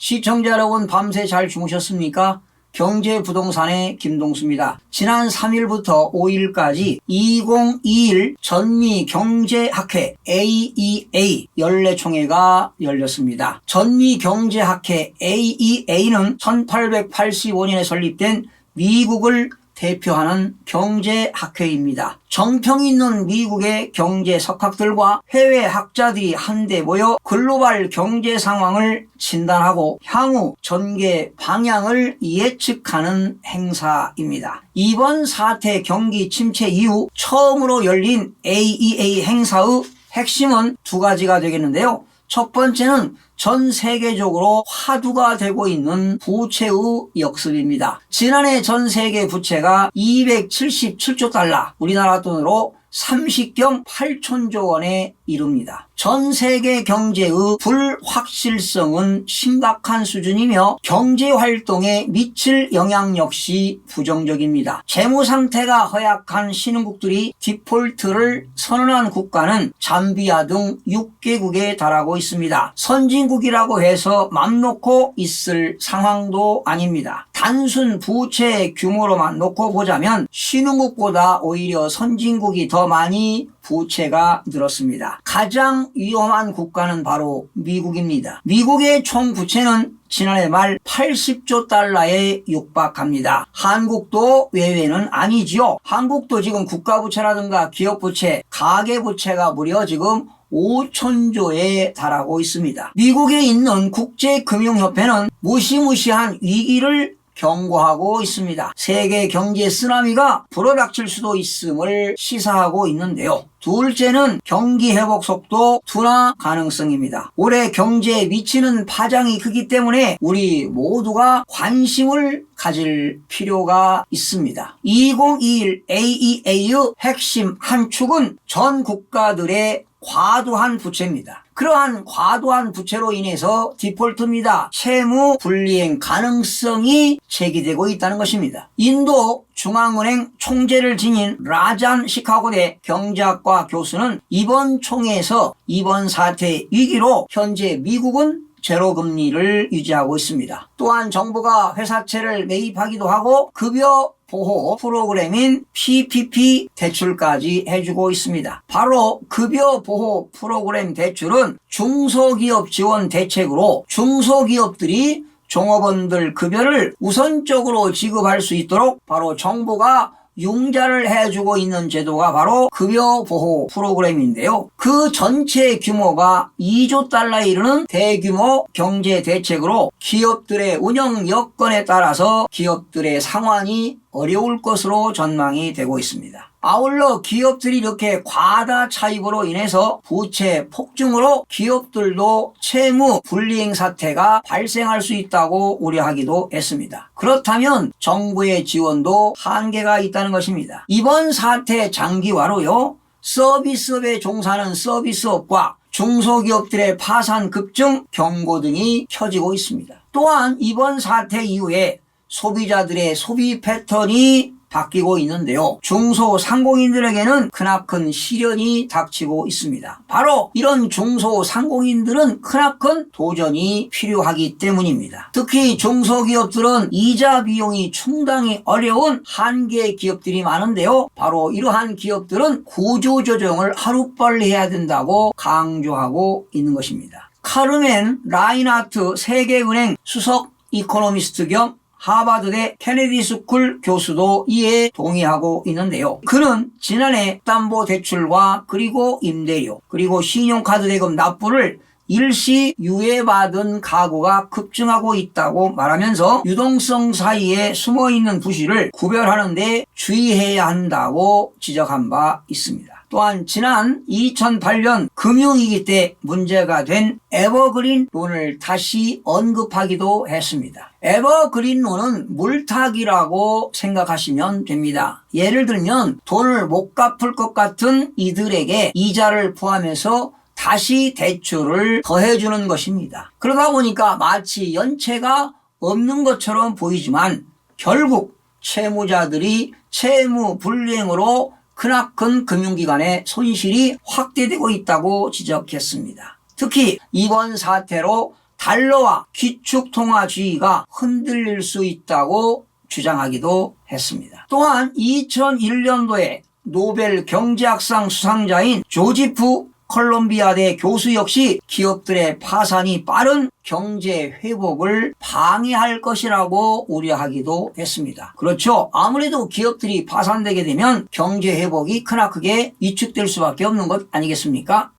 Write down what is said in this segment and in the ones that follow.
시청자 여러분, 밤새 잘 주무셨습니까? 경제부동산의 김동수입니다. 지난 3일부터 5일까지 2021 전미경제학회 AEA 연례총회가 열렸습니다. 전미경제학회 AEA는 1885년에 설립된 미국을 대표하는 경제학회입니다. 정평이 있는 미국의 경제 석학들과 해외 학자들이 한데 모여 글로벌 경제 상황을 진단하고 향후 전개 방향을 예측하는 행사입니다. 이번 사태 경기 침체 이후 처음으로 열린 AEA 행사의 핵심은 두 가지가 되겠는데요. 첫 번째는 전 세계적으로 화두가 되고 있는 부채의 역습입니다. 지난해 전 세계 부채가 277조 달러, 우리나라 돈으로 30경 8천조 원에 이릅니다. 전 세계 경제의 불확실성은 심각한 수준이며 경제활동에 미칠 영향 역시 부정적입니다. 재무 상태가 허약한 신흥국들이 디폴트를 선언한 국가는 잠비아 등 6개국에 달하고 있습니다. 선진국이라고 해서 맘 놓고 있을 상황도 아닙니다. 단순 부채 규모로만 놓고 보자면 신흥국보다 오히려 선진국이 더 많이 부채가 늘었습니다. 가장 위험한 국가는 바로 미국입니다. 미국의 총 부채는 지난해 말 80조 달러에 육박합니다. 한국도 외외는 아니지요. 한국도 지금 국가부채라든가 기업부채, 가계부채가 무려 지금 5천조에 달하고 있습니다. 미국에 있는 국제금융협회는 무시무시한 위기를 경고하고 있습니다. 세계 경제 쓰나미가 불어닥칠 수도 있음을 시사하고 있는데요. 둘째는 경기 회복 속도 둔화 가능성입니다. 올해 경제에 미치는 파장이 크기 때문에 우리 모두가 관심을 가질 필요가 있습니다. 2021 AEA의 핵심 한 축은 전 국가들의 과도한 부채입니다. 그러한 과도한 부채로 인해서 디폴트입니다. 채무 불이행 가능성이 제기되고 있다는 것입니다. 인도 중앙은행 총재를 지닌 라잔 시카고대 경제학과 교수는 이번 총회에서 이번 사태 위기로 현재 미국은 제로금리를 유지하고 있습니다. 또한 정부가 회사채를 매입하기도 하고 급여 보호 프로그램인 PPP 대출까지 해주고 있습니다. 바로 급여 보호 프로그램 대출은 중소기업 지원 대책으로 중소기업들이 종업원들 급여를 우선적으로 지급할 수 있도록 바로 정부가 융자를 해주고 있는 제도가 바로 급여 보호 프로그램인데요. 그 전체 규모가 2조 달러에 이르는 대규모 경제 대책으로 기업들의 운영 여건에 따라서 기업들의 상황이 어려울 것으로 전망이 되고 있습니다. 아울러 기업들이 이렇게 과다 차입으로 인해서 부채 폭증으로 기업들도 채무 불이행 사태가 발생할 수 있다고 우려하기도 했습니다. 그렇다면 정부의 지원도 한계가 있다는 것입니다. 이번 사태 장기화로요, 서비스업에 종사하는 서비스업과 중소기업들의 파산 급증 경고 등이 켜지고 있습니다. 또한 이번 사태 이후에 소비자들의 소비 패턴이 바뀌고 있는데요. 중소상공인들에게는 크나큰 시련이 닥치고 있습니다. 바로 이런 중소상공인들은 크나큰 도전이 필요하기 때문입니다. 특히 중소기업들은 이자 비용이 충당이 어려운 한계 기업들이 많은데요. 바로 이러한 기업들은 구조조정을 하루빨리 해야 된다고 강조하고 있는 것입니다. 카르멘 라인하트 세계은행 수석 이코노미스트 겸 하버드대 케네디 스쿨 교수도 이에 동의하고 있는데요. 그는 지난해 담보대출과 그리고 임대료 그리고 신용카드 대금 납부를 일시 유예받은 가구가 급증하고 있다고 말하면서 유동성 사이에 숨어있는 부실을 구별하는 데 주의해야 한다고 지적한 바 있습니다. 또한 지난 2008년 금융위기 때 문제가 된 에버그린 론을 다시 언급하기도 했습니다. 에버그린 론은 물타기라고 생각하시면 됩니다. 예를 들면 돈을 못 갚을 것 같은 이들에게 이자를 포함해서 다시 대출을 더해주는 것입니다. 그러다 보니까 마치 연체가 없는 것처럼 보이지만 결국 채무자들이 채무 불이행으로 크나큰 금융기관의 손실이 확대되고 있다고 지적했습니다. 특히 이번 사태로 달러와 기축통화주의가 흔들릴 수 있다고 주장하기도 했습니다. 또한 2001년도에 노벨 경제학상 수상자인 조지프 콜롬비아대 교수 역시 기업들의 파산이 빠른 경제 회복을 방해할 것이라고 우려하기도 했습니다. 그렇죠. 아무래도 기업들이 파산되게 되면 경제 회복이 크나크게 위축될 수밖에 없는 것 아니겠습니까?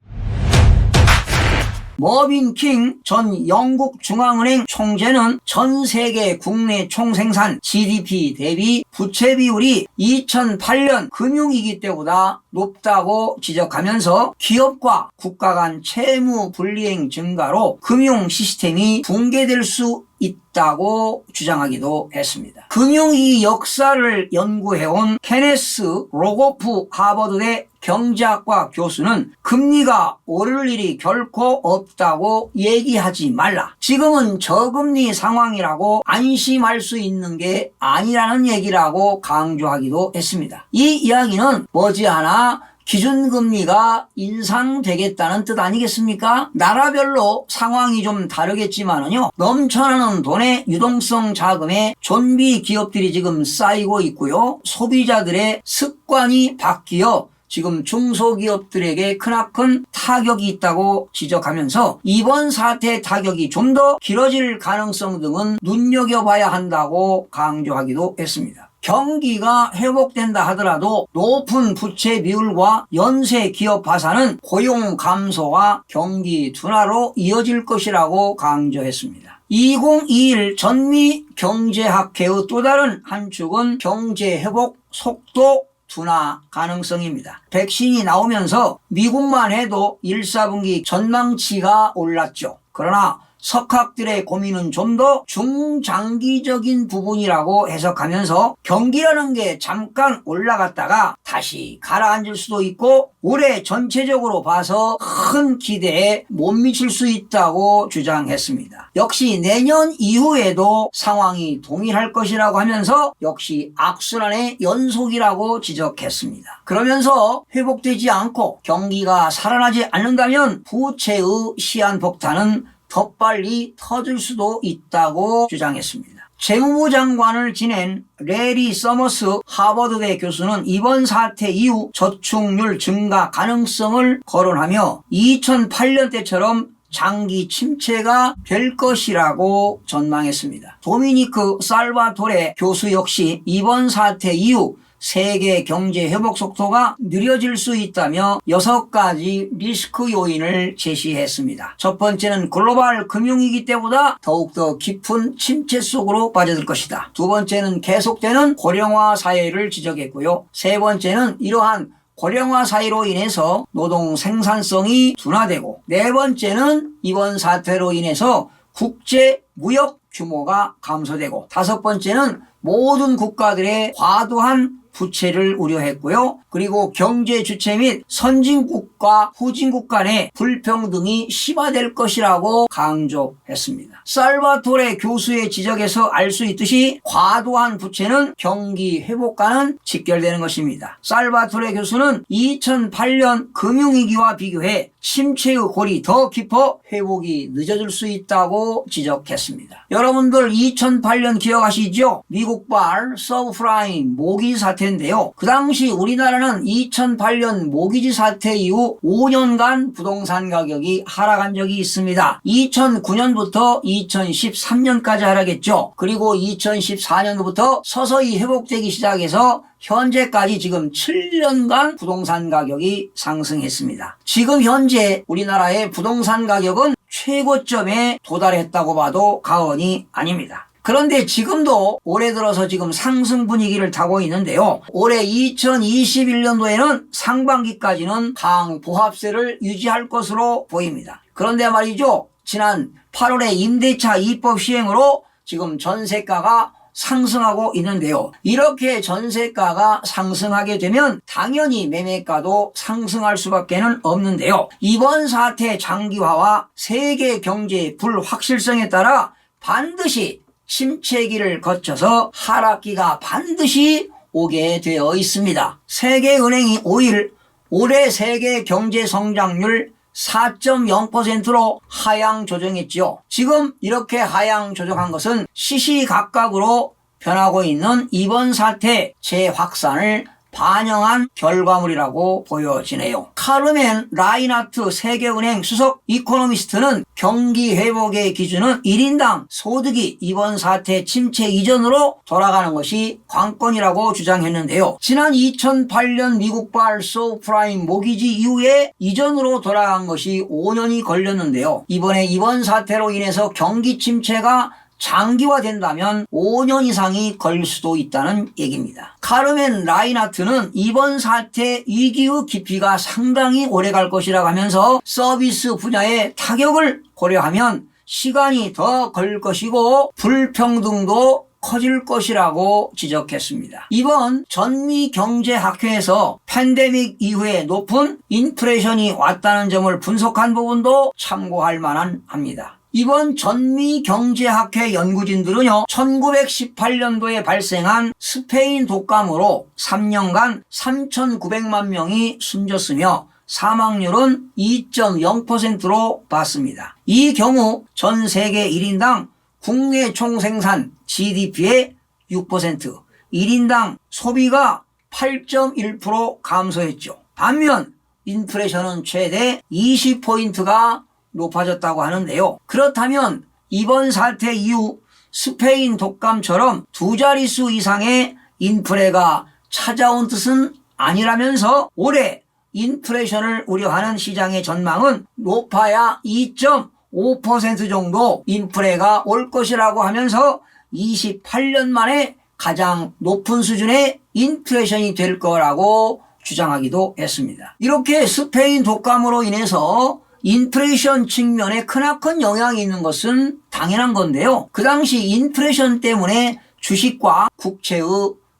머빈 킹 전 영국 중앙은행 총재는 전 세계 국내 총생산 GDP 대비 부채 비율이 2008년 금융위기 때보다 높다고 지적하면서 기업과 국가 간 채무 불이행 증가로 금융 시스템이 붕괴될 수 있다고 주장하기도 했습니다. 금융위기 역사를 연구해온 케네스 로고프 하버드대 경제학과 교수는 금리가 오를 일이 결코 없다고 얘기하지 말라. 지금은 저금리 상황이라고 안심할 수 있는 게 아니라는 얘기라고 강조하기도 했습니다. 이 이야기는 머지않아 기준금리가 인상되겠다는 뜻 아니겠습니까? 나라별로 상황이 좀 다르겠지만은요, 넘쳐나는 돈의 유동성 자금에 존비 기업들이 지금 쌓이고 있고요, 소비자들의 습관이 바뀌어 지금 중소기업들에게 크나큰 타격이 있다고 지적하면서 이번 사태 타격이 좀 더 길어질 가능성 등은 눈여겨봐야 한다고 강조하기도 했습니다. 경기가 회복된다 하더라도 높은 부채 비율과 연쇄 기업 파산은 고용 감소와 경기 둔화로 이어질 것이라고 강조했습니다. 2021 전미 경제학회의 또 다른 한 축은 경제 회복 속도 둔화 가능성입니다. 백신이 나오면서 미국만 해도 1, 4분기 전망치가 올랐죠. 그러나 석학들의 고민은 좀 더 중장기적인 부분이라고 해석하면서 경기라는 게 잠깐 올라갔다가 다시 가라앉을 수도 있고 올해 전체적으로 봐서 큰 기대에 못 미칠 수 있다고 주장했습니다. 역시 내년 이후에도 상황이 동일할 것이라고 하면서 역시 악순환의 연속이라고 지적했습니다. 그러면서 회복되지 않고 경기가 살아나지 않는다면 부채의 시한폭탄은 더 빨리 터질 수도 있다고 주장했습니다. 재무부 장관을 지낸 레리 서머스 하버드대 교수는 이번 사태 이후 저축률 증가 가능성을 거론하며 2008년 때처럼 장기 침체가 될 것이라고 전망했습니다. 도미니크 살바토레 교수 역시 이번 사태 이후 세계 경제 회복 속도가 느려질 수 있다며 6가지 리스크 요인을 제시했습니다. 첫 번째는 글로벌 금융위기 때보다 더욱더 깊은 침체 속으로 빠져들 것이다. 두 번째는 계속되는 고령화 사회를 지적했고요. 세 번째는 이러한 고령화 사회로 인해서 노동 생산성이 둔화되고, 네 번째는 이번 사태로 인해서 국제 무역 규모가 감소되고, 다섯 번째는 모든 국가들의 과도한 부채를 우려했고요. 그리고 경제 주체 및 선진국과 후진국 간의 불평등이 심화될 것이라고 강조했습니다. 살바토레 교수의 지적에서 알 수 있듯이 과도한 부채는 경기 회복과는 직결되는 것입니다. 살바토레 교수는 2008년 금융위기와 비교해 침체의 골이 더 깊어 회복이 늦어질 수 있다고 지적했습니다. 여러분들 2008년 기억하시죠? 미국발 서브프라임 모기지 사태인데요. 그 당시 우리나라는 2008년 모기지 사태 이후 5년간 부동산 가격이 하락한 적이 있습니다. 2009년부터 2013년까지 하락했죠. 그리고 2014년부터 서서히 회복되기 시작해서 현재까지 지금 7년간 부동산 가격이 상승했습니다. 지금 현재 우리나라의 부동산 가격은 최고점에 도달했다고 봐도 과언이 아닙니다. 그런데 지금도 올해 들어서 지금 상승 분위기를 타고 있는데요. 올해 2021년도에는 상반기까지는 강보합세를 유지할 것으로 보입니다. 그런데 말이죠, 지난 8월에 임대차 2법 시행으로 지금 전세가가 상승하고 있는데요. 이렇게 전세가가 상승하게 되면 당연히 매매가도 상승할 수밖에 없는데요. 이번 사태 장기화와 세계 경제의 불확실성에 따라 반드시 침체기를 거쳐서 하락기가 반드시 오게 되어 있습니다. 세계은행이 5일 올해 세계 경제 성장률 4.0%로 하향 조정했지요. 지금 이렇게 하향 조정한 것은 시시각각으로 변하고 있는 이번 사태 재확산을 반영한 결과물이라고 보여지네요. 카르멘 라인하트 세계은행 수석 이코노미스트는 경기 회복의 기준은 1인당 소득이 이번 사태 침체 이전으로 돌아가는 것이 관건이라고 주장했는데요. 지난 2008년 미국발 서브프라임 모기지 이후에 이전으로 돌아간 것이 5년이 걸렸는데요. 이번 사태로 인해서 경기 침체가 장기화된다면 5년 이상이 걸릴 수도 있다는 얘기입니다. 카르멘 라인하트는 이번 사태 위기의 깊이가 상당히 오래 갈 것이라고 하면서 서비스 분야의 타격을 고려하면 시간이 더 걸릴 것이고 불평등도 커질 것이라고 지적했습니다. 이번 전미경제학회에서 팬데믹 이후에 높은 인플레이션이 왔다는 점을 분석한 부분도 참고할 만합니다. 이번 전미경제학회 연구진들은요, 1918년도에 발생한 스페인 독감으로 3년간 3,900만 명이 숨졌으며 사망률은 2.0%로 봤습니다. 이 경우 전 세계 1인당 국내 총생산 GDP의 6%, 1인당 소비가 8.1% 감소했죠. 반면 인플레이션은 최대 20포인트가 높아졌다고 하는데요. 그렇다면 이번 사태 이후 스페인 독감처럼 두 자릿수 이상의 인플레가 찾아온 뜻은 아니라면서 올해 인플레이션을 우려하는 시장의 전망은 높아야 2.5% 정도 인플레가 올 것이라고 하면서 28년 만에 가장 높은 수준의 인플레이션이 될 거라고 주장하기도 했습니다. 이렇게 스페인 독감으로 인해서 인플레이션 측면에 크나큰 영향이 있는 것은 당연한 건데요. 그 당시 인플레이션 때문에 주식과 국채의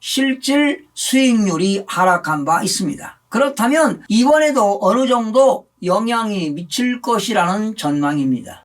실질 수익률이 하락한 바 있습니다. 그렇다면 이번에도 어느 정도 영향이 미칠 것이라는 전망입니다.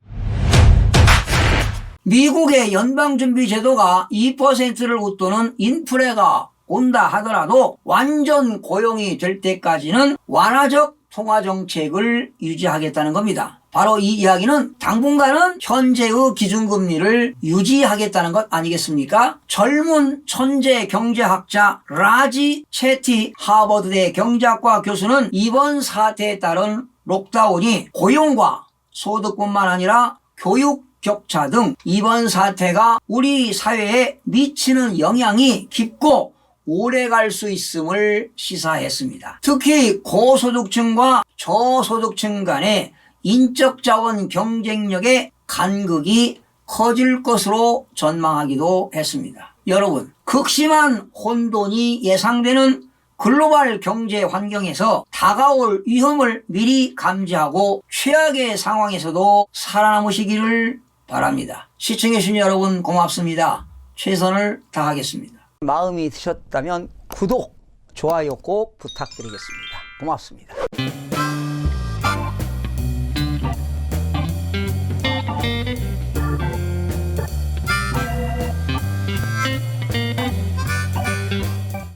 미국의 연방준비제도가 2%를 웃도는 인플레가 온다 하더라도 완전 고용이 될 때까지는 완화적 통화정책을 유지하겠다는 겁니다. 바로 이 이야기는 당분간은 현재의 기준금리를 유지하겠다는 것 아니겠습니까? 젊은 천재 경제학자 라지 채티 하버드대 경제학과 교수는 이번 사태에 따른 록다운이 고용과 소득뿐만 아니라 교육 격차 등 이번 사태가 우리 사회에 미치는 영향이 깊고 오래 갈 수 있음을 시사했습니다. 특히 고소득층과 저소득층 간의 인적 자원 경쟁력의 간극이 커질 것으로 전망하기도 했습니다. 여러분, 극심한 혼돈이 예상되는 글로벌 경제 환경에서 다가올 위험을 미리 감지하고 최악의 상황에서도 살아남으시기를 바랍니다. 시청해주신 여러분 고맙습니다. 최선을 다하겠습니다. 마음이 드셨다면 구독, 좋아요 꼭 부탁드리겠습니다. 고맙습니다.